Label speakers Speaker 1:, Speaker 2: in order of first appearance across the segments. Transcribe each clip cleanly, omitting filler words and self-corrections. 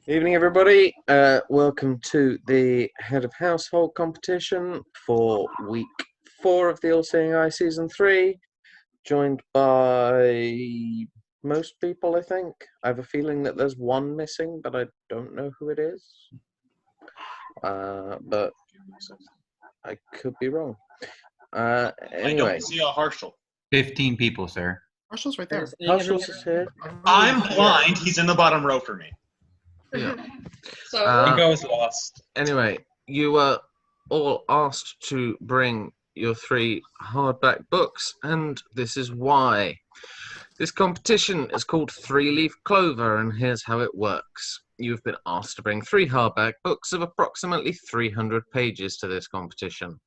Speaker 1: Evening, everybody. Welcome to the Head of Household competition for week 4 of the All Seeing Eye Season 3. Joined by most people, I think. I have a feeling that there's one missing, but I don't know who it is. But I could be wrong. Anyway.
Speaker 2: I don't see a Harshal.
Speaker 3: 15 people, sir.
Speaker 4: Harshal's right there.
Speaker 1: Harshal's is here.
Speaker 2: I'm blind. He's in the bottom row for me.
Speaker 1: Yeah.
Speaker 5: So
Speaker 2: I think I was lost.
Speaker 1: Anyway, you were all asked to bring your 3 hardback books, and this is why. This competition is called 3-Leaf Clover, and here's how it works. You've been asked to bring 3 hardback books of approximately 300 pages to this competition.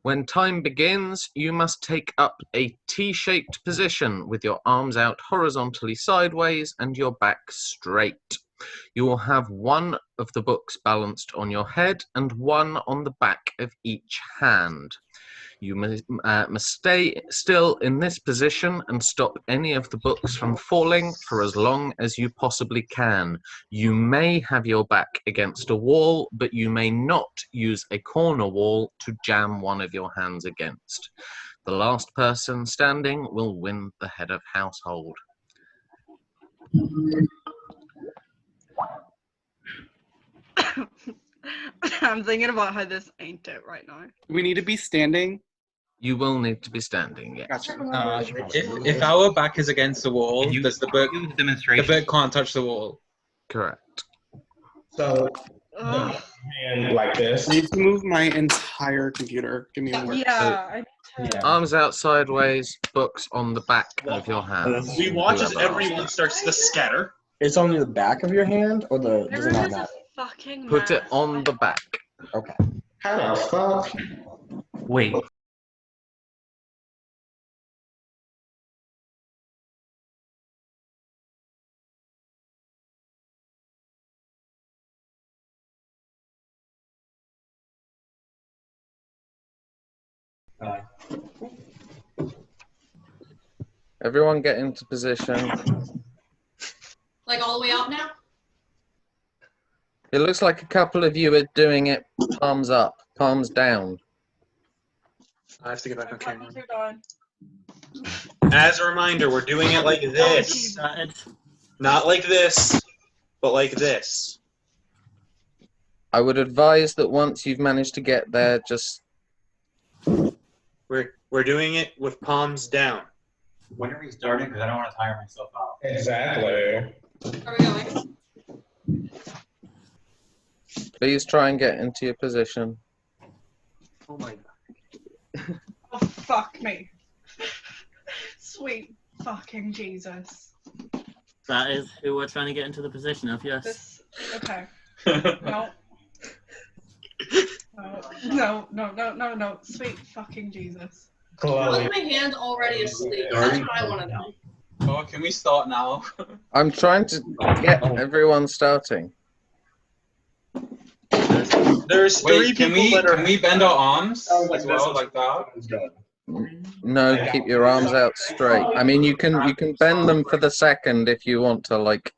Speaker 1: When time begins, you must take up a T-shaped position with your arms out horizontally sideways and your back straight. You will have one of the books balanced on your head and one on the back of each hand. You must stay still in this position and stop any of the books from falling for as long as you possibly can. You may have your back against a wall, but you may not use a corner wall to jam one of your hands against. The last person standing will win the Head of Household.
Speaker 5: I'm thinking about how this ain't it right now.
Speaker 4: We need to be standing.
Speaker 1: You will need to be standing, yes.
Speaker 4: Gotcha.
Speaker 6: If our back is against the wall, does the book can't touch the wall?
Speaker 1: Correct.
Speaker 7: So,
Speaker 5: Ugh.
Speaker 7: hand like this.
Speaker 4: I need to move my entire computer. Give me a moment.
Speaker 5: Yeah, I need to.
Speaker 1: Arms out sideways, books on the back of your hands.
Speaker 2: We watch as everyone starts to scatter.
Speaker 7: It's only the back of your hand, or the does it not
Speaker 5: Everyone's a
Speaker 7: matter?
Speaker 5: fucking
Speaker 1: Put it
Speaker 5: mess.
Speaker 1: on the back.
Speaker 7: Okay. How the fuck?
Speaker 3: Wait.
Speaker 1: Everyone get into position.
Speaker 5: Like all the way up now?
Speaker 1: It looks like a couple of you are doing it palms up, palms down.
Speaker 2: I have to get back on camera.
Speaker 5: You're done.
Speaker 2: As a reminder, we're doing it like this. Not like this, but like this.
Speaker 1: I would advise that once you've managed to get there, just...
Speaker 2: We're doing it with palms down.
Speaker 3: When are we starting? Because I don't want to tire myself out.
Speaker 7: Exactly.
Speaker 5: Are we going?
Speaker 1: Please try and get into your position.
Speaker 2: Oh my god.
Speaker 5: Oh, fuck me. Sweet fucking Jesus.
Speaker 8: That is who we're trying to get into the position of, yes.
Speaker 5: This. Okay. No. No. Sweet fucking Jesus.
Speaker 7: Chloe.
Speaker 5: my hand already asleep? That's what I want to know.
Speaker 6: Oh, can we start now?
Speaker 1: I'm trying to get everyone starting.
Speaker 2: There's 3
Speaker 6: Wait,
Speaker 2: people that
Speaker 6: can
Speaker 2: are.
Speaker 6: we bend our arms
Speaker 7: like
Speaker 6: as well,
Speaker 7: this.
Speaker 6: like that?
Speaker 1: No, keep your arms out straight. I mean, you can bend them for the second if you want to, like,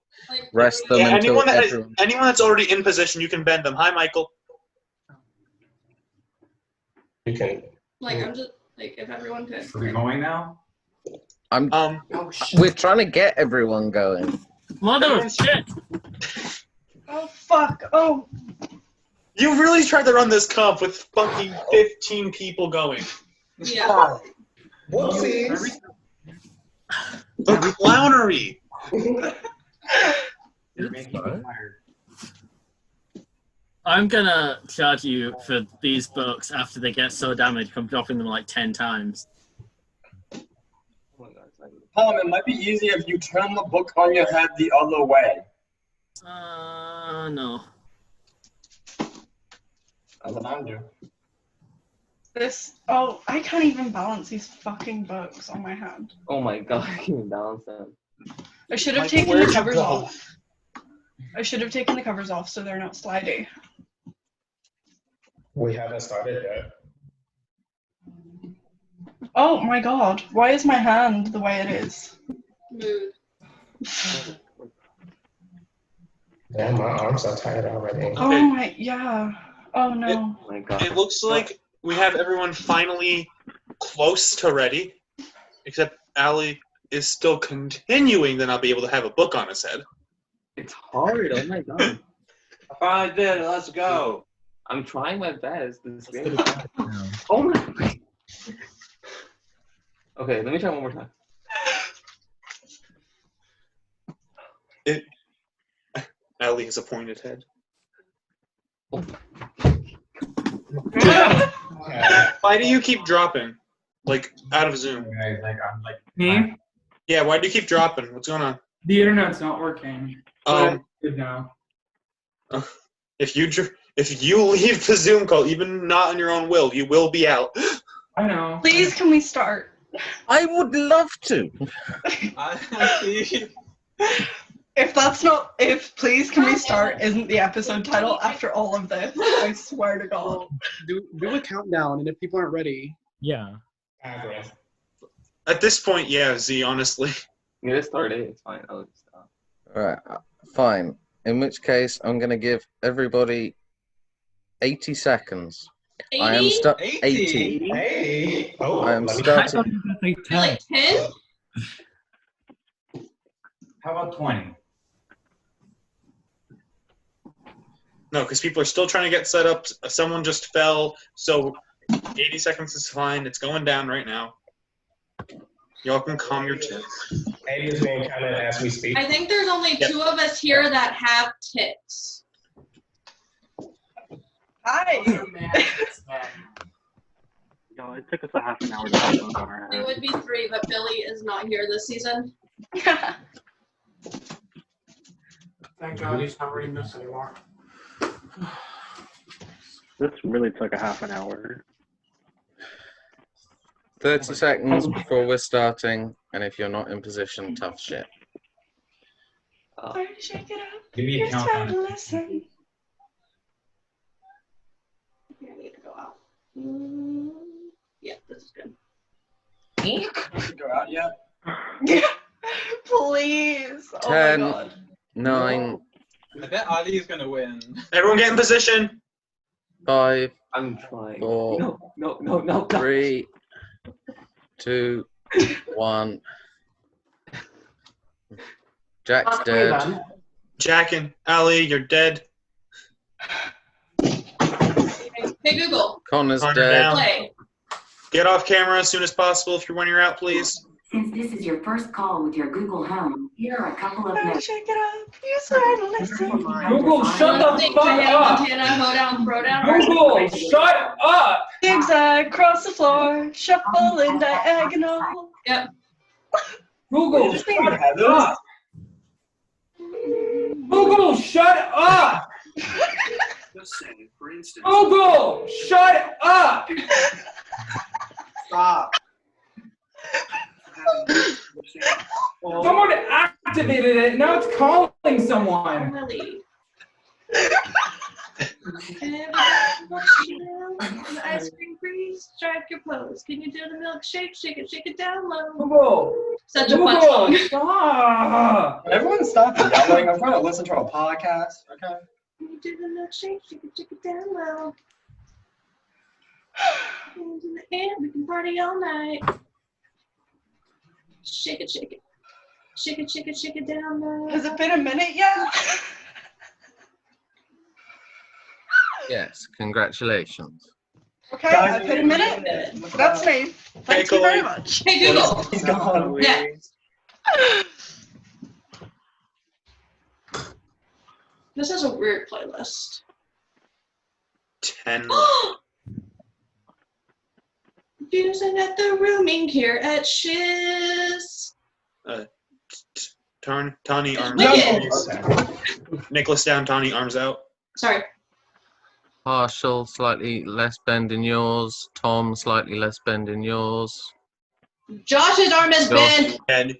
Speaker 1: rest them
Speaker 2: Yeah,
Speaker 1: until
Speaker 2: anyone that's already in position, you can bend them. Hi, Michael.
Speaker 7: You can.
Speaker 5: I'm just if everyone could.
Speaker 3: Are we going now?
Speaker 1: We're trying to get everyone going.
Speaker 8: Mother of shit!
Speaker 5: Oh fuck! Oh.
Speaker 2: You really tried to run this comp with fucking 15 people going.
Speaker 5: Yeah.
Speaker 7: Whoopsies.
Speaker 2: The clownery.
Speaker 3: You're making me tired.
Speaker 8: I'm gonna charge you for these books after they get so damaged from dropping them like 10 times.
Speaker 9: Tom, it might be easier if you turn the book on your head the other way.
Speaker 8: No.
Speaker 9: That's what I'm doing.
Speaker 5: Oh, I can't even balance these fucking books on my hand.
Speaker 9: Oh my god, I can't even balance them.
Speaker 5: I should have
Speaker 7: Michael,
Speaker 5: taken the
Speaker 7: where'd you
Speaker 5: covers
Speaker 7: go?
Speaker 5: off. I should have taken the covers off so they're not slidey.
Speaker 7: We haven't started yet.
Speaker 5: Oh my god, why is my hand the way it is? Mood.
Speaker 7: Damn, my arms are tired already.
Speaker 5: Oh my, yeah. Oh no.
Speaker 10: Oh my god.
Speaker 2: It looks like we have everyone finally close to ready, except Allie is still continuing to not be able to have a book on his head.
Speaker 10: It's hard. Oh my god.
Speaker 9: I finally did it. Let's go.
Speaker 10: I'm trying my best. This game is hard. Oh my god. Okay, let me try one more time.
Speaker 2: Allie has a pointed head.
Speaker 7: Yeah.
Speaker 2: Why do you keep dropping? Like, out of Zoom.
Speaker 3: Guys, like, I'm like,
Speaker 11: Me?
Speaker 2: Yeah, why do you keep dropping? What's going on?
Speaker 11: The internet's not working. Good now.
Speaker 2: If you leave the Zoom call, even not on your own will, you will be out.
Speaker 11: I know.
Speaker 5: Please, can we start?
Speaker 1: I would love to.
Speaker 5: If please can we start isn't the episode title after all of this, I swear to God.
Speaker 4: Do a countdown, and if people aren't ready.
Speaker 11: Yeah.
Speaker 7: Progress.
Speaker 2: At this point, yeah, Z, honestly.
Speaker 10: I'm gonna start it. It's fine. I'll just stop.
Speaker 1: Right, fine. In which case, I'm going to give everybody 80 seconds.
Speaker 12: 80?
Speaker 1: I am 80.
Speaker 7: Hey. Oh,
Speaker 1: I am
Speaker 7: let me-
Speaker 1: starting.
Speaker 12: Like 10?
Speaker 3: how about 20?
Speaker 2: No, because people are still trying to get set up. Someone just fell, so 80 seconds is fine. It's going down right now. Y'all can calm your tits.
Speaker 7: 80 is being counted as we speak.
Speaker 12: I think there's only
Speaker 2: Yep.
Speaker 12: 2 of us here that have tits.
Speaker 5: Hi.
Speaker 8: Yo, it took us a half an hour to put those on our
Speaker 12: It
Speaker 8: head.
Speaker 12: would be 3, but Billy is not here this season.
Speaker 11: Thank God he's not reading this anymore.
Speaker 8: This really took a half an hour.
Speaker 1: 30 seconds before we're starting, and if you're not in position, tough shit.
Speaker 5: Alright, shake it up.
Speaker 3: Give me a
Speaker 5: It's time to
Speaker 3: countdown.
Speaker 5: listen.
Speaker 12: I need to go out. Yeah, this is good.
Speaker 9: Go out yet?
Speaker 5: Please. Oh
Speaker 1: 10.
Speaker 5: my God.
Speaker 1: 9,
Speaker 6: I bet Ali is gonna win.
Speaker 2: Everyone get in position.
Speaker 1: 5,
Speaker 10: I'm trying.
Speaker 1: 4,
Speaker 10: No.
Speaker 1: 3, 2, 1. Jack's dead.
Speaker 2: Jack and Allie, you're dead.
Speaker 12: Hey, Google,
Speaker 1: Connor's
Speaker 2: Connor
Speaker 1: dead.
Speaker 2: down.
Speaker 12: play.
Speaker 2: Get off camera as soon as possible when you're out, please.
Speaker 13: Since this is your first call with your Google Home, here are a couple of
Speaker 5: Alright,
Speaker 13: notes.
Speaker 5: shake it up. You started to listen.
Speaker 11: Google, shut the
Speaker 12: Think
Speaker 11: fuck
Speaker 12: Diane
Speaker 11: up!
Speaker 12: Montana, hoe down, throw down. or-
Speaker 11: Google, shut up!
Speaker 5: Zigzag across the floor, shuffle in diagonal.
Speaker 12: Yep.
Speaker 11: Google,
Speaker 9: Just
Speaker 11: shut
Speaker 9: Heather?
Speaker 11: up! Google, shut up!
Speaker 9: For instance.
Speaker 11: Google, shut up!
Speaker 9: Stop.
Speaker 11: Someone activated it, now it's calling someone.
Speaker 12: Really? The ice cream freeze, strike your pose. Can you do the milkshake? Shake it down low.
Speaker 11: Google,
Speaker 12: Such a fun song.
Speaker 11: Google, stop!
Speaker 9: Everyone stop yelling. I'm trying to listen to a podcast. Okay.
Speaker 12: Can you do the milkshake? Shake it down low. Hands in the air, we can party all night. Shake it. Shake it down low.
Speaker 5: Has it been a minute yet?
Speaker 1: Yes, congratulations.
Speaker 5: Okay, I've hit a minute. That's me. Thank you very much.
Speaker 12: Hey, Google.
Speaker 9: He's gone.
Speaker 12: Yeah. This is a weird playlist.
Speaker 2: 10.
Speaker 12: Using at the rooming here at Shiz.
Speaker 2: Tawny, arms
Speaker 12: Wicked.
Speaker 2: out, please. Nicholas down, Tawny, arms out.
Speaker 12: Sorry.
Speaker 1: Partial, slightly less bend in yours. Tom, slightly less bend in yours.
Speaker 12: Josh's arm is
Speaker 1: Josh.
Speaker 12: bent.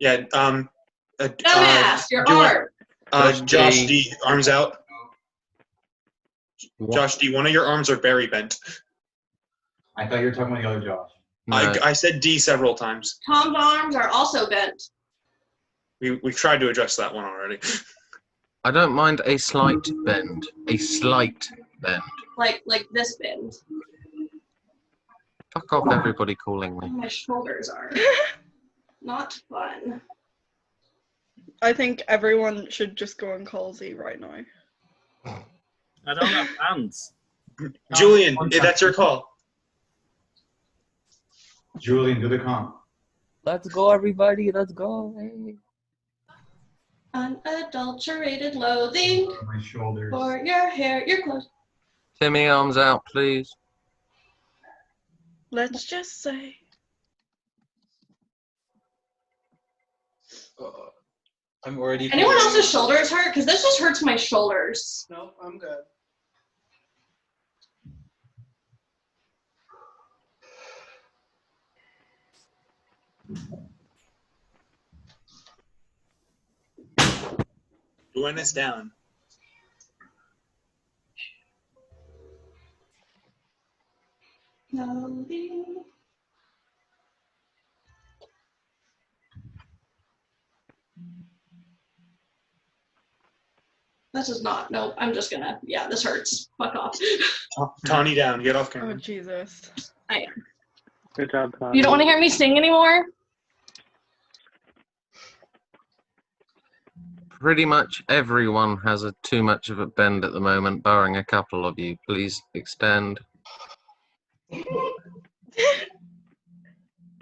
Speaker 2: Yeah,
Speaker 12: Dumbass, your
Speaker 2: do it.
Speaker 12: arm.
Speaker 2: Josh
Speaker 1: D.
Speaker 2: D, arms out. Josh D, one of your arms are very bent.
Speaker 3: I thought you were talking about the other Josh.
Speaker 1: No.
Speaker 2: I said D several times.
Speaker 12: Tom's arms are also bent.
Speaker 2: We've tried to address that one already.
Speaker 1: I don't mind a slight bend. A slight bend.
Speaker 12: Like this bend.
Speaker 1: Fuck off, everybody calling me.
Speaker 12: My shoulders are not fun.
Speaker 5: I think everyone should just go on call Z right now.
Speaker 8: I don't have hands.
Speaker 2: Julian, that's your call.
Speaker 3: Julian, do the comp.
Speaker 10: Let's go, everybody. Let's go. Hey.
Speaker 12: Unadulterated loathing
Speaker 3: My shoulders.
Speaker 12: for your hair, your clothes.
Speaker 1: Timmy, arms out, please.
Speaker 5: Let's just say.
Speaker 6: I'm already.
Speaker 12: Anyone else's shoulders hurt? Because this just hurts my shoulders.
Speaker 4: No, I'm good.
Speaker 2: Gwen is down.
Speaker 12: Loathing. This is not. Nope. I'm just gonna. Yeah, this hurts. Fuck off.
Speaker 2: Tawny down. Get off
Speaker 5: Oh
Speaker 2: camera.
Speaker 5: Jesus.
Speaker 12: I am.
Speaker 7: Good job, Todd.
Speaker 12: You don't want to hear me sing anymore?
Speaker 1: Pretty much everyone has a too much of a bend at the moment, barring a couple of you. Please extend.
Speaker 7: Can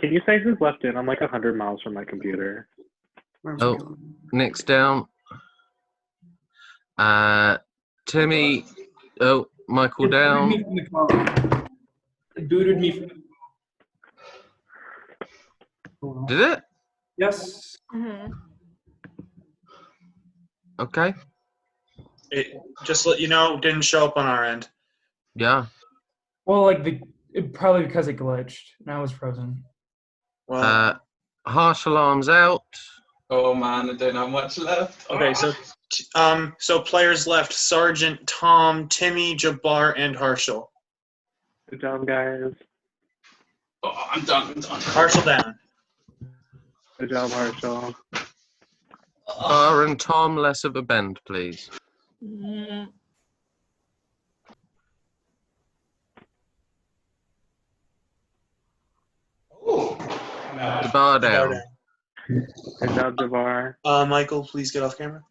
Speaker 7: you say who's left in? I'm like 100 miles from my computer.
Speaker 1: Oh, Nick's down. Timmy. Oh, Michael down.
Speaker 11: It booted me from the
Speaker 1: Did it?
Speaker 11: Yes.
Speaker 5: Mm-hmm.
Speaker 1: Okay.
Speaker 2: It, just let you know, didn't show up on our end.
Speaker 1: Yeah.
Speaker 11: Well, like probably because it glitched. Now it's frozen.
Speaker 2: Well,
Speaker 1: Harsh alarms out.
Speaker 6: Oh man, I don't have much left.
Speaker 2: okay, so players left: Sergeant, Tom, Timmy, Jabbar, and Harshal.
Speaker 7: Good job, guys.
Speaker 6: Oh, I'm done.
Speaker 2: Harshal down.
Speaker 7: Good job, Harshal.
Speaker 1: Bar and Tom, less of a bend, please. The bar down.
Speaker 7: Good job, Jabbar.
Speaker 2: Michael, please get off camera.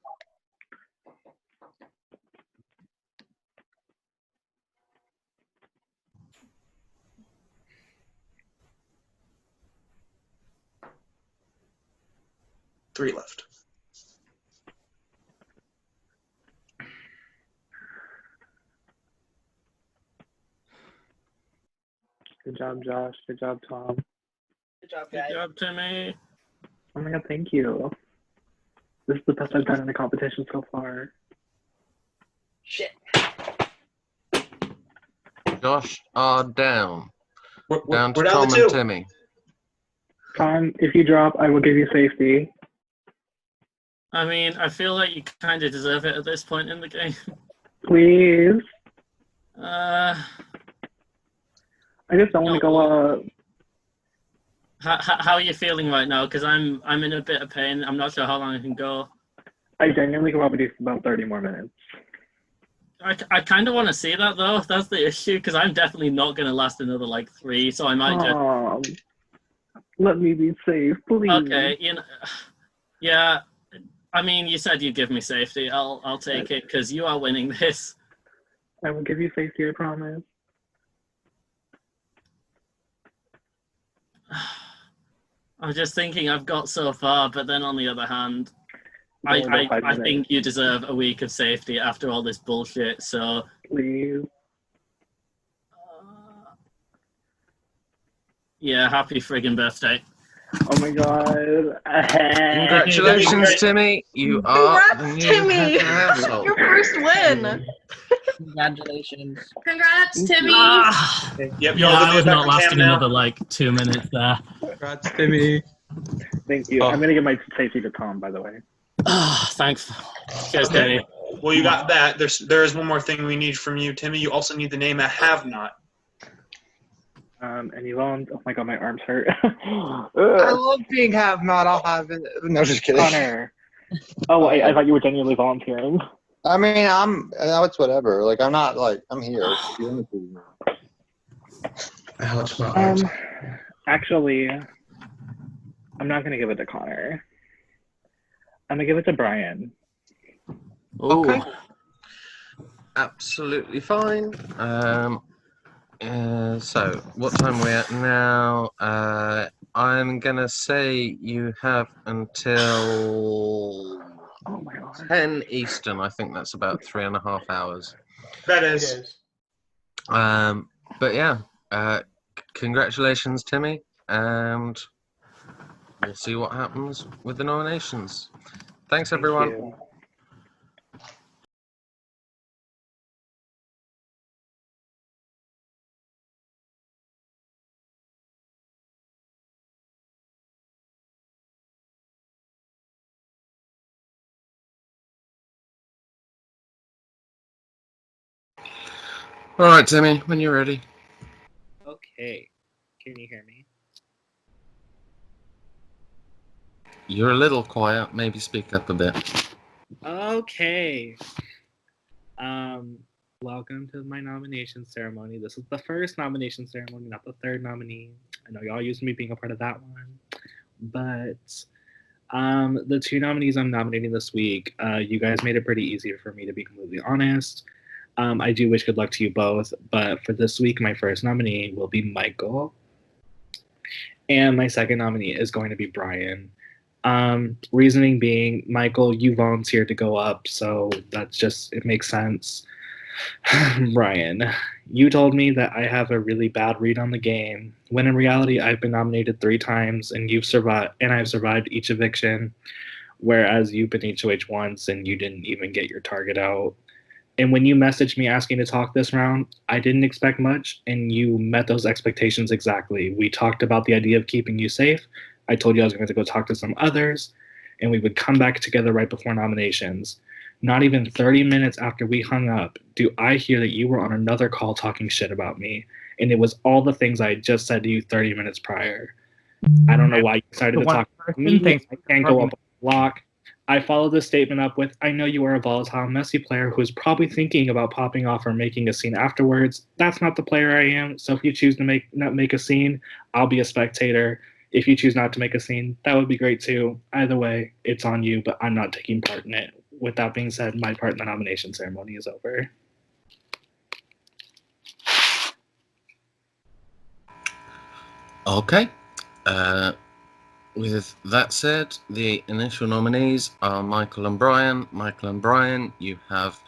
Speaker 2: Three left.
Speaker 7: Good job, Josh. Good job, Tom.
Speaker 5: Good job,
Speaker 8: Good
Speaker 5: guys.
Speaker 8: job, Timmy.
Speaker 7: Oh my god, thank you. This is the best I've done in the competition so far.
Speaker 5: Shit.
Speaker 1: Josh are down. Down to
Speaker 2: we're down
Speaker 1: Tom
Speaker 2: to two.
Speaker 1: and Timmy.
Speaker 7: Tom, if you drop, I will give you safety.
Speaker 8: I mean, I feel like you kind of deserve it at this point in the game.
Speaker 7: Please.
Speaker 8: Uh,
Speaker 7: I just don't want to go up.
Speaker 8: how are you feeling right now? Because I'm in a bit of pain. I'm not sure how long I can go.
Speaker 7: I genuinely can probably do about 30 more minutes.
Speaker 8: I kind of want to see that though. That's the issue because I'm definitely not going to last another like 3. So I might just.
Speaker 7: Let me be safe, please.
Speaker 8: Okay, yeah. I mean, you said you'd give me safety. I'll take it because you are winning this.
Speaker 7: I will give you safety, I promise.
Speaker 8: I'm just thinking I've got so far, but then on the other hand, I think you deserve a week of safety after all this bullshit. So
Speaker 7: please.
Speaker 8: Yeah, happy friggin' birthday.
Speaker 7: Oh my god.
Speaker 1: Congratulations, Timmy. You are the new
Speaker 5: Timmy.
Speaker 1: head of the household.
Speaker 5: Your first win.
Speaker 10: Congratulations.
Speaker 12: Congrats, Timmy.
Speaker 2: Yep,
Speaker 8: Yeah, I was not lasting another like 2 minutes there.
Speaker 6: Congrats, Timmy.
Speaker 7: Thank you. I'm gonna give my safety to Tom, by the way.
Speaker 8: Thanks. Cheers, Timmy.
Speaker 2: Well, you got that. There is one more thing we need from you, Timmy. You also need the name a have not.
Speaker 7: And Yvonne, oh my god, my arms hurt.
Speaker 10: I love being have not. I'll have it. No, just kidding.
Speaker 7: Connor. Oh, I thought you were genuinely volunteering.
Speaker 14: I mean, it's whatever. Like, I'm not, like, I'm here. To be honest with you.
Speaker 1: Ouch, my eyes.
Speaker 7: Actually, I'm not gonna give it to Connor. I'm gonna give it to Brian.
Speaker 1: Okay. Absolutely fine. So, what time are we at now? I'm gonna say you have until 10 Eastern. I think that's about 3.5 hours.
Speaker 2: That is.
Speaker 1: But yeah, congratulations, Timmy, and we'll see what happens with the nominations. Thanks, everyone.
Speaker 7: Thank you.
Speaker 1: All right, Timmy, when you're ready.
Speaker 15: Okay. Can you hear me?
Speaker 1: You're a little quiet. Maybe speak up a bit.
Speaker 15: Okay. Welcome to my nomination ceremony. This is the first nomination ceremony, not the third nominee. I know y'all used to me being a part of that one. But the 2 nominees I'm nominating this week, you guys made it pretty easy for me, to be completely honest. I do wish good luck to you both, but for this week, my first nominee will be Michael. And my second nominee is going to be Brian. Reasoning being, Michael, you volunteered to go up, so that's just, it makes sense. Brian, you told me that I have a really bad read on the game, when in reality, I've been nominated 3 times, and I've survived each eviction, whereas you've been HOH once, and you didn't even get your target out. And when you messaged me asking to talk this round, I didn't expect much, and you met those expectations exactly. We talked about the idea of keeping you safe. I told you I was going to go talk to some others, and we would come back together right before nominations. Not even 30 minutes after we hung up, do I hear that you were on another call talking shit about me, and it was all the things I just said to you 30 minutes prior. I don't know why you decided to talk to me. I can't go up a block. I followed this statement up with, I know you are a volatile, messy player who is probably thinking about popping off or making a scene afterwards. That's not the player I am, so if you choose to not make a scene, I'll be a spectator. If you choose not to make a scene, that would be great too. Either way, it's on you, but I'm not taking part in it. With that being said, my part in the nomination ceremony is over.
Speaker 1: Okay. With that said, the initial nominees are Michael and Brian. Michael and Brian, you have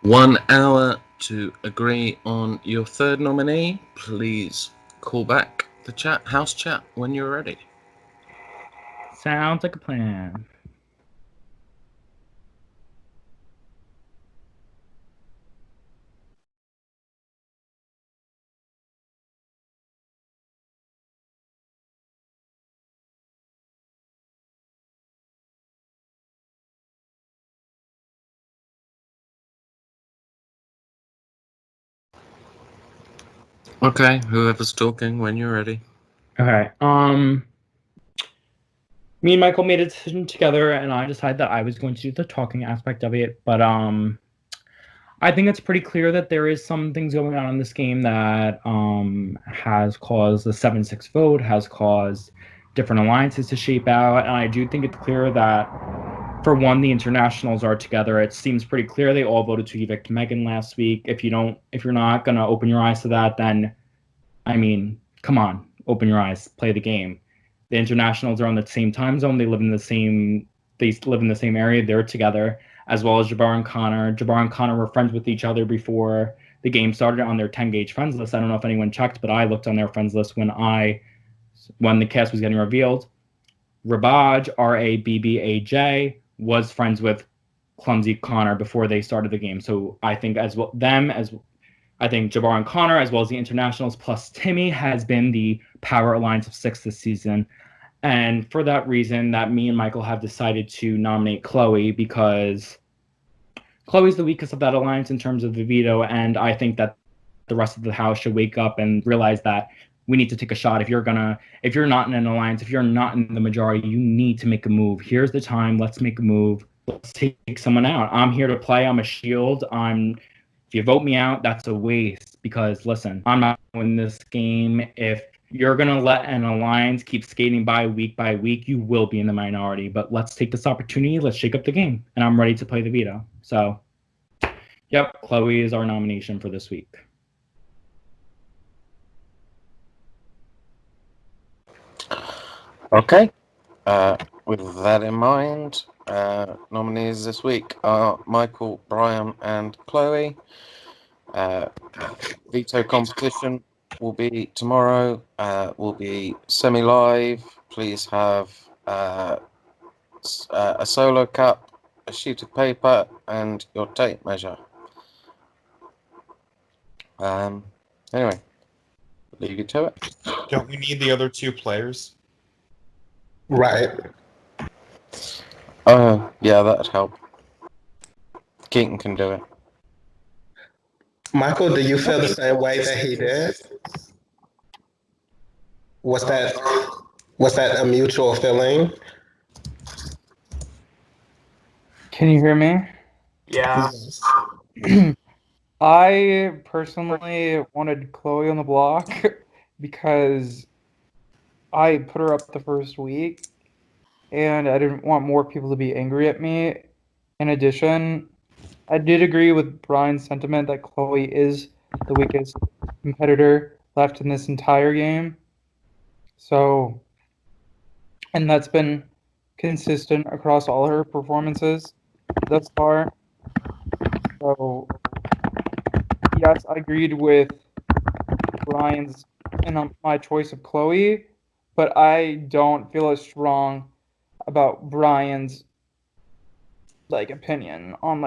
Speaker 1: 1 hour to agree on your third nominee. Please call back the house chat when you're ready.
Speaker 16: Sounds like a plan.
Speaker 1: Okay, whoever's talking when you're ready.
Speaker 16: Okay. Me and Michael made a decision together, and I decided that I was going to do the talking aspect of it. But I think it's pretty clear that there is some things going on in this game that has caused the 7-6 vote, has caused different alliances to shape out, and I do think it's clear that, for one, the internationals are together. It seems pretty clear they all voted to evict Megan last week. If you're not gonna open your eyes to that, then, I mean, come on, open your eyes, play the game. The internationals are on the same time zone. They live in the same area. They're together, as well as Jabbar and Connor. Jabbar and Connor were friends with each other before the game started on their 10-gauge friends list. I don't know if anyone checked, but I looked on their friends list when the cast was getting revealed. Rabaj, Rabbaj, was friends with Clumsy Connor before they started the game. So I think I think Jabbar and Connor, as well as the internationals, plus Timmy, has been the power alliance of 6 this season. And for that reason, that me and Michael have decided to nominate Chloe, because Chloe's the weakest of that alliance in terms of the veto, and I think that the rest of the house should wake up and realize that we need to take a shot. If you're not in an alliance, if you're not in the majority, you need to make a move. Here's the time. Let's make a move. Let's take someone out. I'm here to play. I'm a shield. If you vote me out, that's a waste. Because listen, I'm not winning this game. If you're gonna let an alliance keep skating by week, you will be in the minority. But let's take this opportunity. Let's shake up the game. And I'm ready to play the veto. So, yep, Chloe is our nomination for this week.
Speaker 1: Okay. With that in mind, nominees this week are Michael, Brian, and Chloe. Veto competition will be tomorrow. Will be semi-live. Please have a solo cup, a sheet of paper, and your tape measure. Anyway, leave you to it.
Speaker 17: Don't we need the other two players?
Speaker 18: Right.
Speaker 1: Yeah, that'd help. Keaton can do it.
Speaker 18: Michael, do you feel the same way that he did? Was that a mutual feeling?
Speaker 11: Can you hear me?
Speaker 9: Yeah.
Speaker 11: I personally wanted Chloe on the block because I put her up the first week and I didn't want more people to be angry at me. In addition, I did agree with Brian's sentiment that Chloe is the weakest competitor left in this entire game. So, and that's been consistent across all her performances thus far. So, yes, I agreed with Brian's and my choice of Chloe, but I don't feel as strong about Brian's opinion on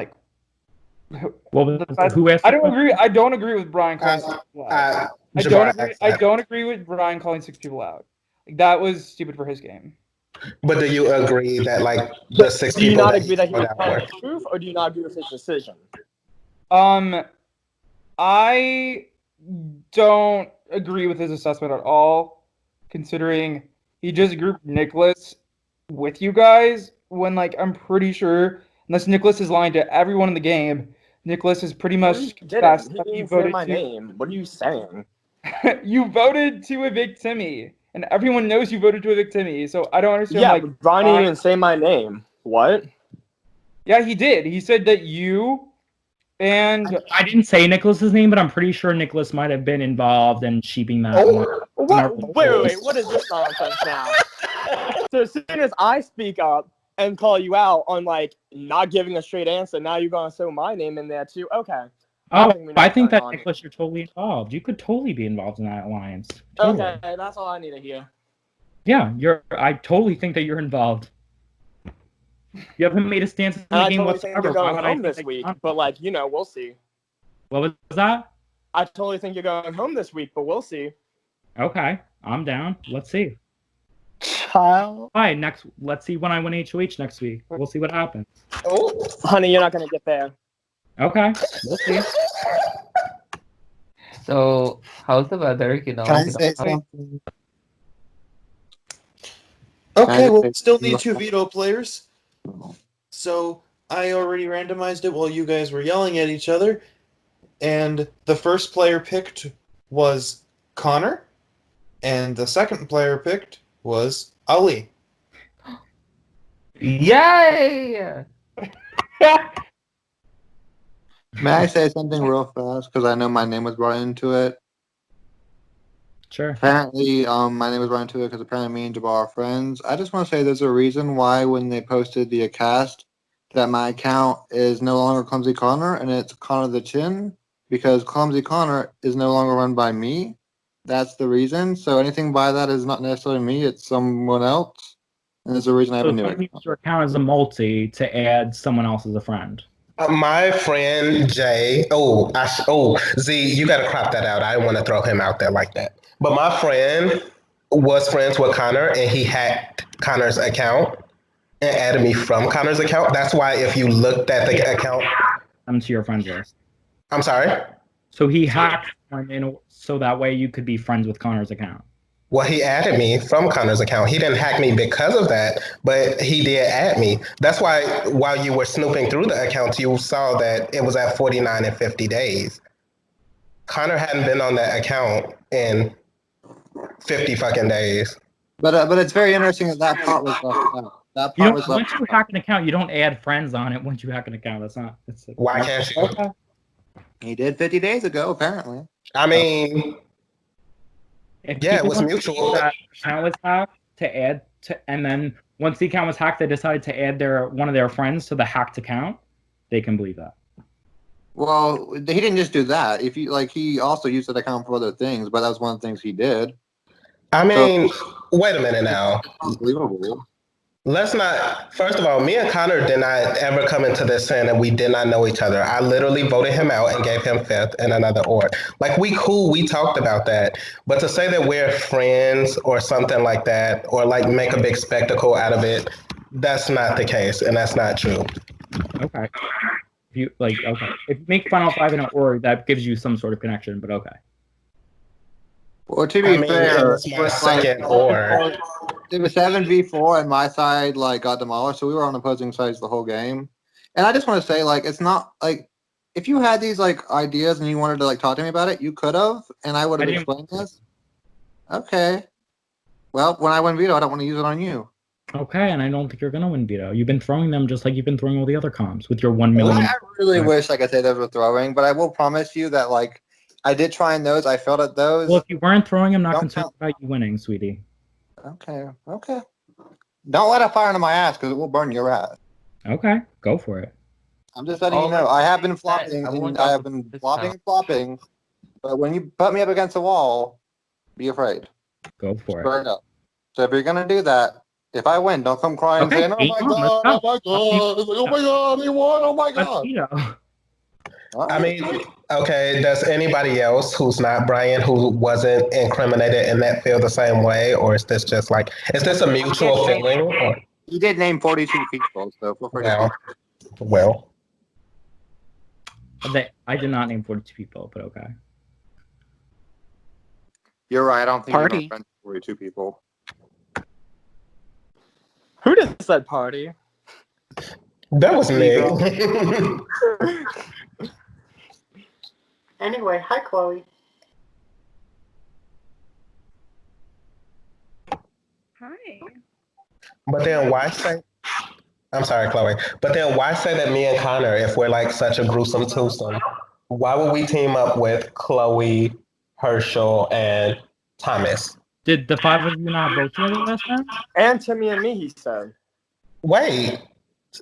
Speaker 16: who asked?
Speaker 11: I don't agree with Brian calling 6 people out. I don't agree with Brian calling 6 people out. That was stupid for his game.
Speaker 18: But do you agree that the 6 people?
Speaker 9: Do you not agree that he was telling the truth, or do you not agree with his decision?
Speaker 11: I don't agree with his assessment at all, considering he just grouped Nicholas with you guys when I'm pretty sure, unless Nicholas is lying to everyone in the game, Nicholas is pretty much fast.
Speaker 9: He didn't say my name. What are you saying?
Speaker 11: You voted to evict Timmy, and everyone knows you voted to evict Timmy. So I don't understand.
Speaker 9: Yeah, but Brian didn't even say my name. What?
Speaker 11: Yeah, he did. He said that you and
Speaker 16: I didn't say Nicholas's name, but I'm pretty sure Nicholas might have been involved in sheeping that.
Speaker 9: Wait. What is this nonsense now? So as soon as I speak up and call you out on not giving a straight answer, now you're gonna throw my name in there too. Okay.
Speaker 16: I think that Nicholas, you're totally involved. You could totally be involved in that alliance. Totally.
Speaker 9: Okay, that's all I need to hear.
Speaker 16: Yeah, I totally think that you're involved. You haven't made a stance in the game whatsoever.
Speaker 9: You're going home this week, but we'll see.
Speaker 16: What was that?
Speaker 9: I totally think you're going home this week, but we'll see.
Speaker 16: Okay, I'm down. Let's see.
Speaker 9: Child.
Speaker 16: All right, let's see when I win HOH next week. We'll see what happens.
Speaker 9: Oh, honey, you're not gonna get there.
Speaker 16: Okay, we'll see.
Speaker 10: So, how's the weather?
Speaker 14: Can I say something?
Speaker 19: Okay, well, we still need 2 veto players. So, I already randomized it while you guys were yelling at each other. And the first player picked was Connor. And the second player picked was Ali.
Speaker 10: Yay!
Speaker 14: May I say something real fast? Because I know my name was brought into it.
Speaker 16: Sure.
Speaker 14: Apparently, my name was brought into it because apparently me and Jabbar are friends. I just want to say there's a reason why when they posted the cast that my account is no longer Clumsy Connor and it's Connor the Chin, because Clumsy Connor is no longer run by me. That's the reason. So anything by that is not necessarily me, it's someone else. And there's a reason I have a new account.
Speaker 16: Use your account as a multi to add someone else as a friend.
Speaker 18: My friend Jay. Z, you gotta crop that out. I didn't want to throw him out there like that. But my friend was friends with Connor, and he hacked Connor's account and added me from Connor's account. That's why if you looked at the account,
Speaker 16: I'm to your friends list.
Speaker 18: I'm sorry.
Speaker 16: So he hacked appointment so that way you could be friends with Connor's account?
Speaker 18: Well, he added me from Connor's account. He didn't hack me because of that, but he did add me. That's why while you were snooping through the accounts, you saw that it was at 49 and 50 days. Connor hadn't been on that account in 50 fucking days.
Speaker 14: But it's very interesting that part was left out. That part was
Speaker 16: once you hack an account, you don't add friends on it. Once you hack an account, that's not.
Speaker 18: Why can't you?
Speaker 16: Okay.
Speaker 14: He did 50 days ago, apparently.
Speaker 18: I mean,
Speaker 16: If
Speaker 18: yeah, it
Speaker 16: people
Speaker 18: was
Speaker 16: want to
Speaker 18: mutual.
Speaker 16: see that account was hacked to add to, and then once the account was hacked, they decided to add one of their friends to the hacked account. They can believe that.
Speaker 14: Well, he didn't just do that. If you he also used that account for other things, but that was one of the things he did.
Speaker 18: I mean, wait a minute now.
Speaker 14: Unbelievable.
Speaker 18: Let's not. First of all, me and Connor did not ever come into this saying that we did not know each other. I literally voted him out and gave him fifth in another org. Like, we cool, we talked about that. But to say that we're friends or something like that, or like make a big spectacle out of it, that's not the case, and that's not true.
Speaker 16: Okay. If you if you make Final Five in an org, that gives you some sort of connection. But okay.
Speaker 14: Well, to be fair,
Speaker 18: it's my second org.
Speaker 14: It was 7v4, and my side got demolished, so we were on opposing sides the whole game. And I just want to say, it's not if you had these ideas and you wanted to talk to me about it, you could have, and I would have explained this. Okay. Well, when I win veto, I don't want to use it on you.
Speaker 16: Okay, and I don't think you're gonna win veto. You've been throwing them just like you've been throwing all the other comps with your 1 million.
Speaker 14: I really wish I could say those were throwing, but I will promise you that I did try in those. I failed at those.
Speaker 16: Well, if you weren't throwing, I'm not concerned about you winning, sweetie.
Speaker 14: Okay. Don't let it fire into my ass because it will burn your ass.
Speaker 16: Okay, go for it.
Speaker 14: I'm just letting you know. I have been flopping, and I have been flopping. But when you put me up against the wall, be afraid.
Speaker 16: Go for it.
Speaker 14: Burn up. So if you're gonna do that, if I win, don't come crying saying, "Oh my god, oh my god, oh my god, he won, oh my god."
Speaker 18: I mean, okay, does anybody else who's not Brian, who wasn't incriminated in that feel the same way? Or is this just is this a mutual feeling? Or?
Speaker 14: You did name 42 people, so feel free to.
Speaker 18: Well.
Speaker 16: I did not name 42 people, but okay.
Speaker 14: You're right, I don't think
Speaker 9: Party.
Speaker 14: you're friends with 42 people.
Speaker 9: Who just said party?
Speaker 18: That was me.
Speaker 20: Anyway, hi Chloe.
Speaker 5: Hi.
Speaker 18: But then why say? I'm sorry, Chloe. But then why say that me and Connor, if we're such a gruesome twosome, why would we team up with Chloe, Herschel, and Thomas?
Speaker 16: Did the 5 of you not vote together last time?
Speaker 9: And Timmy and me, he said.
Speaker 18: Wait.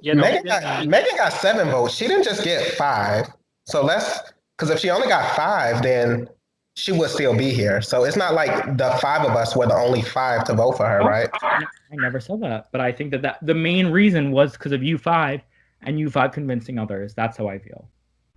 Speaker 9: Yeah, no,
Speaker 18: Megan got 7 votes. She didn't just get 5. So because if she only got 5, then she would still be here. So it's not like the 5 of us were the only 5 to vote for her, right?
Speaker 16: I never said that, but I think that the main reason was because of you 5 and you 5 convincing others. That's how I feel.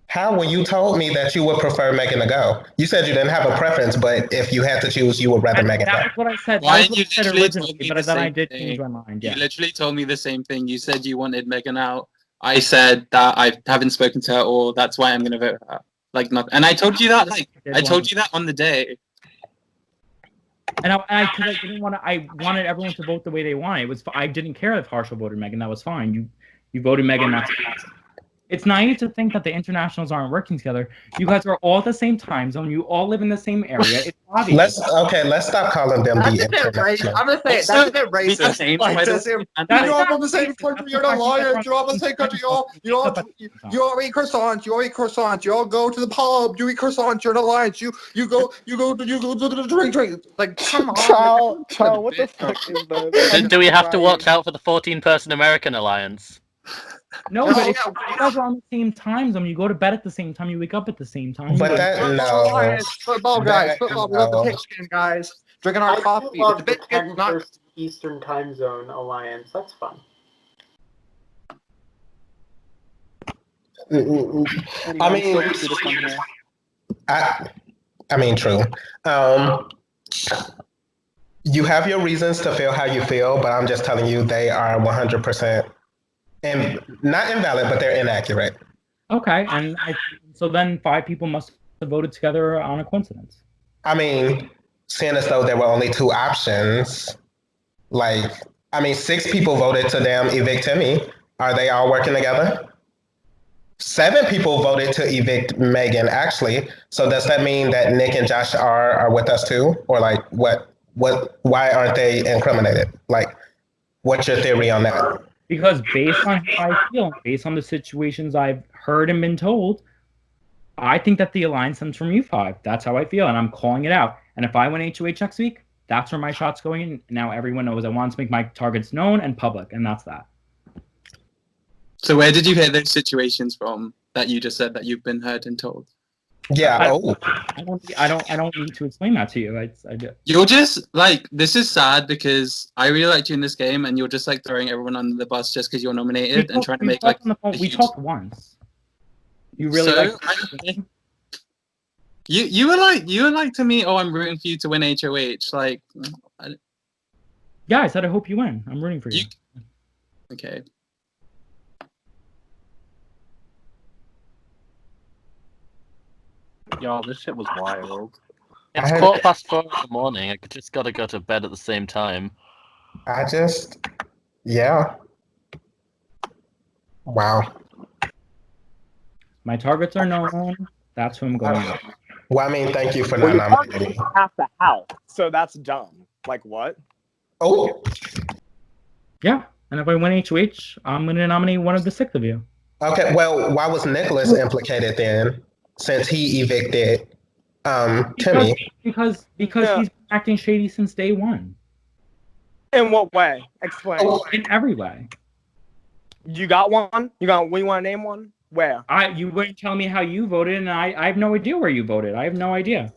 Speaker 18: How? When you told me that you would prefer Megan to go, you said you didn't have a preference, but if you had to choose, you would rather Megan go.
Speaker 16: That's what I said.
Speaker 21: Why
Speaker 16: That was
Speaker 21: you
Speaker 16: what I said
Speaker 21: literally
Speaker 16: originally,
Speaker 21: told me
Speaker 16: but
Speaker 21: the
Speaker 16: then I
Speaker 21: same
Speaker 16: did
Speaker 21: thing.
Speaker 16: change my mind. Yeah.
Speaker 21: You literally told me the same thing. You said you wanted Megan out. I said that I haven't spoken to her, or that's why I'm going to vote her. Nothing. And I told you that. I told you that on the day.
Speaker 16: And I didn't want to. I wanted everyone to vote the way they wanted. I didn't care if Harshal voted Megan. That was fine. You voted Megan. That's It's naive to think that the internationals aren't working together. You guys are all at the same time zone. You all live in the same area. It's obvious.
Speaker 18: Let's stop calling them
Speaker 14: That's
Speaker 18: the
Speaker 14: a bit racist. I'm gonna say it, that's a bit racist. You're all from the same country. You're not liars. You're all from the same country. You all eat croissants. You all eat croissants. You all go to the pub. You eat croissants. You're not liars. You go to the drink. Like, come on.
Speaker 9: Child, what the fuck is that?
Speaker 22: Do we have to watch out for the 14-person American alliance?
Speaker 16: No, but if you guys are on the same time zone, you go to bed at the same time, you wake up at the same time.
Speaker 18: But
Speaker 14: Football guys. Football. We love the pigskin guys. Drinking our coffee.
Speaker 20: Love
Speaker 14: The
Speaker 20: the
Speaker 14: biscuits, not
Speaker 20: 10-person Eastern Time Zone alliance. That's fun.
Speaker 18: I mean, true. You have your reasons to feel how you feel, but I'm just telling you they are 100% and not invalid, but they're inaccurate.
Speaker 16: Okay, and so then 5 people must voted together on a coincidence.
Speaker 18: I mean, seeing as though there were only 2 options, like, I mean, 6 people voted to damn evict Timmy. Are they all working together? 7 people voted to evict Megan, actually. So does that mean that Nick and Josh are with us too? Or like, why aren't they incriminated? Like, what's your theory on that?
Speaker 16: Because based on how I feel, based on the situations I've heard and been told, I think that the alliance stems from you 5. That's how I feel, and I'm calling it out. And if I win HOH next week, that's where my shot's going in. Now everyone knows I want to make my targets known and public, and that's that.
Speaker 21: So where did you hear those situations from that you just said that you've been heard and told?
Speaker 18: Yeah.
Speaker 16: I don't need to explain that to you. I do.
Speaker 21: You're just like, this is sad because I really liked you in this game, and you're just like throwing everyone under the bus just because you're nominated and trying to make like.
Speaker 16: We talked once. You really
Speaker 21: You were like to me, oh, I'm rooting for you to win HOH. Like,
Speaker 16: yeah, I said I hope you win. I'm rooting for you.
Speaker 21: Okay.
Speaker 22: Yo, this shit was wild. It's 4:15 in the morning. I just gotta go to bed at the same time.
Speaker 18: Yeah. Wow.
Speaker 16: My targets are known. That's who I'm going with.
Speaker 18: Well, I mean, thank you for not nominating me.
Speaker 9: Half the house, so that's dumb. Like what?
Speaker 18: Oh.
Speaker 16: Yeah, and if I win HOH, I'm going to nominate one of the 6 of you.
Speaker 18: Okay, well, why was Nicholas implicated then, since he evicted Timmy?
Speaker 16: Because he's been acting shady since day 1.
Speaker 9: In what way? Explain.
Speaker 16: In every way.
Speaker 9: You got one? We want to name one? Where?
Speaker 16: You wouldn't tell me how you voted, and I have no idea where you voted. I have no idea.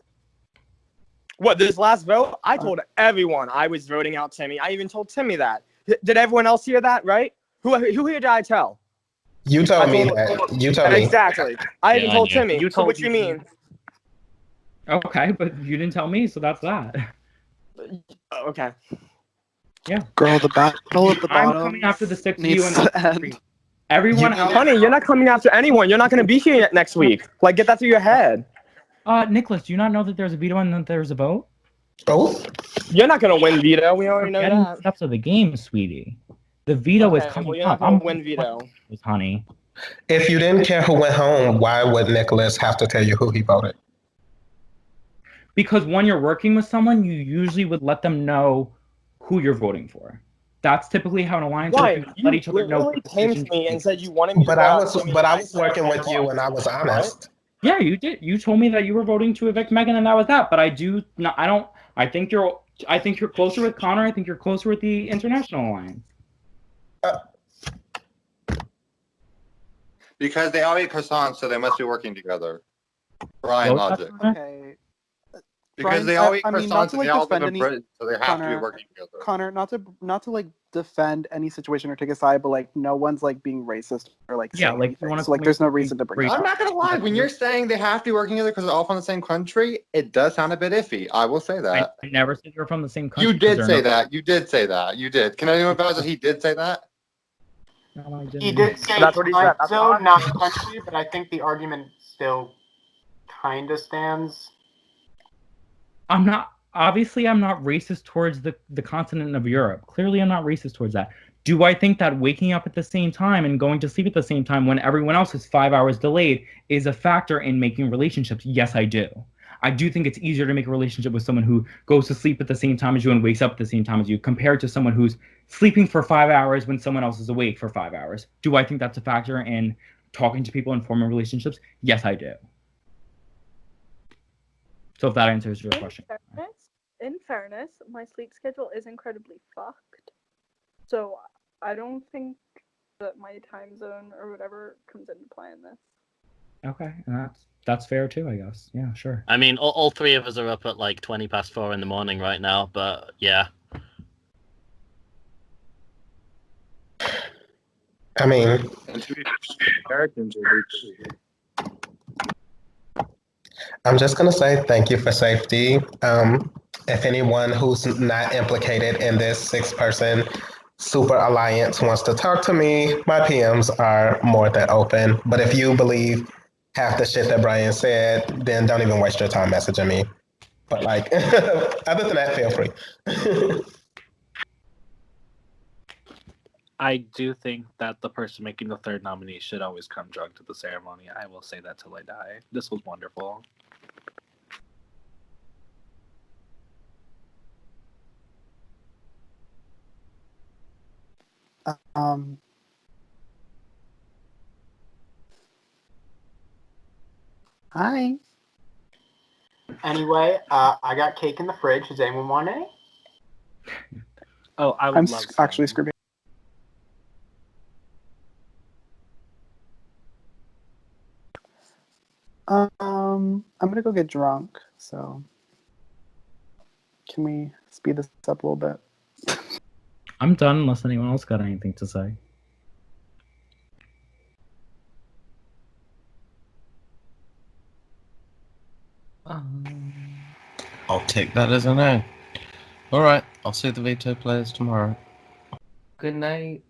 Speaker 9: What, this last vote? I told everyone I was voting out Timmy. I even told Timmy that. Did everyone else hear that, right? Who here did I tell?
Speaker 18: You told me that. You told me.
Speaker 9: Exactly. I even told Timmy. So what you mean?
Speaker 16: Okay, but you didn't tell me, so that's that.
Speaker 9: Okay.
Speaker 16: Yeah.
Speaker 4: Girl, the battle at the bottom.
Speaker 16: I'm coming after the 6 of you
Speaker 4: needs
Speaker 16: and
Speaker 4: to end.
Speaker 16: everyone else.
Speaker 9: Honey, you're not coming after anyone. You're not going to be here next week. Like, get that through your head.
Speaker 16: Nicholas, do you not know that there's a veto and that there's a vote?
Speaker 18: Oh.
Speaker 9: You're not going to win veto. We already know that.
Speaker 16: Steps of the game, sweetie. The veto is coming
Speaker 9: you're
Speaker 16: up.
Speaker 9: not going to win veto.
Speaker 16: Honey.
Speaker 18: If you didn't care who went home, why would Nicholas have to tell you who he voted?
Speaker 16: Because when you're working with someone, you usually would let them know who you're voting for. That's typically how an alliance works. You let each other know.
Speaker 9: You came to me and said you wanted me to.
Speaker 18: But I was working with you and I was honest.
Speaker 16: Yeah, you did. You told me that you were voting to evict Megan, and that was that. But I think you're closer with Connor. I think you're closer with the International Alliance.
Speaker 14: Because they all eat croissants, so they must be working together. Brian logic.
Speaker 4: Okay.
Speaker 14: Because
Speaker 4: Brian,
Speaker 14: they all eat
Speaker 4: I mean,
Speaker 14: croissants
Speaker 4: not to,
Speaker 14: and they
Speaker 4: like,
Speaker 14: all live
Speaker 4: defend
Speaker 14: in
Speaker 4: any-
Speaker 14: Britain, so they have to be
Speaker 4: Connor,
Speaker 14: working together.
Speaker 4: Connor, not to like defend any situation or take a side, but like no one's like being racist or like
Speaker 16: Yeah,
Speaker 4: saying
Speaker 16: like,
Speaker 4: anything.
Speaker 16: you wanna
Speaker 4: So like there's no reason to bring it
Speaker 14: I'm
Speaker 4: up.
Speaker 14: not gonna lie. When you're saying they have to be working together because they're all from the same country, it does sound a bit iffy. I will say that.
Speaker 16: I never said you're from the same country.
Speaker 14: You did say that. You did say that. You did. Can anyone vouch that he did say that?
Speaker 20: He did say
Speaker 9: That's what he said. That's
Speaker 20: so
Speaker 9: fine.
Speaker 20: not the country, but I think the argument still kind of stands.
Speaker 16: I'm not racist towards the continent of Europe. Clearly, I'm not racist towards that. Do I think that waking up at the same time and going to sleep at the same time when everyone else is 5 hours delayed is a factor in making relationships? Yes, I do. I do think it's easier to make a relationship with someone who goes to sleep at the same time as you and wakes up at the same time as you compared to someone who's sleeping for 5 hours when someone else is awake for 5 hours. Do I think that's a factor in talking to people and forming relationships? Yes, I do. So if that answers your question.
Speaker 3: In fairness, my sleep schedule is incredibly fucked. So I don't think that my time zone or whatever comes into play in this.
Speaker 16: Okay, and that's fair too, I guess. Yeah, sure.
Speaker 22: I mean, all 3 of us are up at like 4:20 in the morning right now, but yeah.
Speaker 18: I mean, I'm just gonna say thank you for safety. If anyone who's not implicated in this 6-person super alliance wants to talk to me, my PMs are more than open. But if you believe half the shit that Brian said, then don't even waste your time messaging me. But like, other than that, feel free.
Speaker 15: I do think that the person making the third nominee should always come drunk to the ceremony. I will say that till I die. This was wonderful.
Speaker 4: Hi.
Speaker 20: Anyway, I got cake in the fridge. Does anyone want any?
Speaker 15: Oh, I would
Speaker 4: I'm
Speaker 15: love
Speaker 4: actually scribbling. I'm gonna go get drunk. So, can we speed this up a little bit?
Speaker 16: I'm done unless anyone else got anything to say.
Speaker 1: I'll take that as a no. Alright, I'll see the veto players tomorrow.
Speaker 10: Good night.